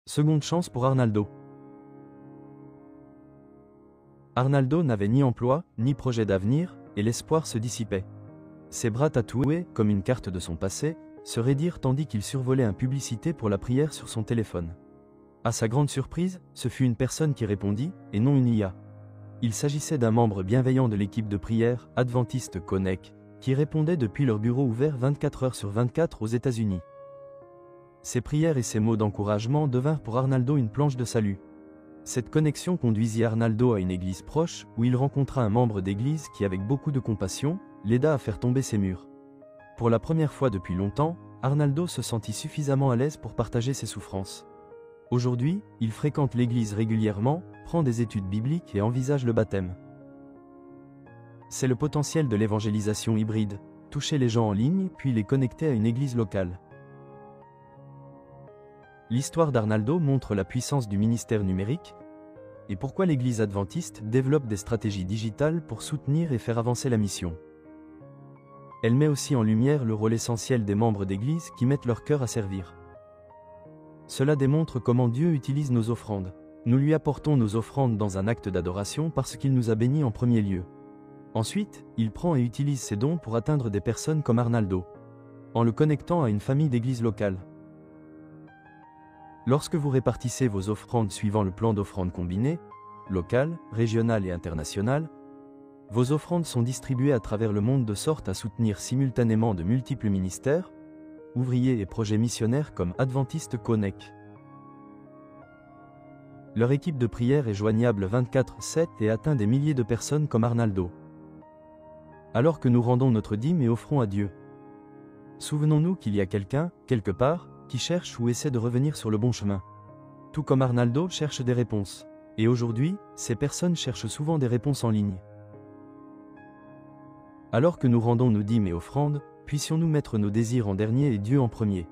Seconde chance pour Arnaldo. Arnaldo n'avait ni emploi, ni projet d'avenir, et l'espoir se dissipait. Ses bras tatoués, comme une carte de son passé, se raidirent tandis qu'il survolait une publicité pour la prière sur son téléphone. À sa grande surprise, ce fut une personne qui répondit, et non une IA. Il s'agissait d'un membre bienveillant de l'équipe de prière, Adventiste Connect, qui répondait depuis leur bureau ouvert 24 heures sur 24 aux États-Unis. Ses prières et ses mots d'encouragement devinrent pour Arnaldo une planche de salut. Cette connexion conduisit Arnaldo à une église proche, où il rencontra un membre d'église qui, avec beaucoup de compassion, l'aida à faire tomber ses murs. Pour la première fois depuis longtemps, Arnaldo se sentit suffisamment à l'aise pour partager ses souffrances. Aujourd'hui, il fréquente l'église régulièrement, prend des études bibliques et envisage le baptême. C'est le potentiel de l'évangélisation hybride, toucher les gens en ligne puis les connecter à une église locale. L'histoire d'Arnaldo montre la puissance du ministère numérique et pourquoi l'Église adventiste développe des stratégies digitales pour soutenir et faire avancer la mission. Elle met aussi en lumière le rôle essentiel des membres d'Église qui mettent leur cœur à servir. Cela démontre comment Dieu utilise nos offrandes. Nous lui apportons nos offrandes dans un acte d'adoration parce qu'il nous a bénis en premier lieu. Ensuite, il prend et utilise ses dons pour atteindre des personnes comme Arnaldo, en le connectant à une famille d'église locale. Lorsque vous répartissez vos offrandes suivant le plan d'offrande combiné, local, régional et international, vos offrandes sont distribuées à travers le monde de sorte à soutenir simultanément de multiples ministères, ouvriers et projets missionnaires comme Adventiste Connect. Leur équipe de prière est joignable 24/7 et atteint des milliers de personnes comme Arnaldo. Alors que nous rendons notre dîme et offrons à Dieu, souvenons-nous qu'il y a quelqu'un, quelque part, qui cherche ou essaie de revenir sur le bon chemin. Tout comme Arnaldo cherche des réponses. Et aujourd'hui, ces personnes cherchent souvent des réponses en ligne. Alors que nous rendons nos dîmes et offrandes, puissions-nous mettre nos désirs en dernier et Dieu en premier.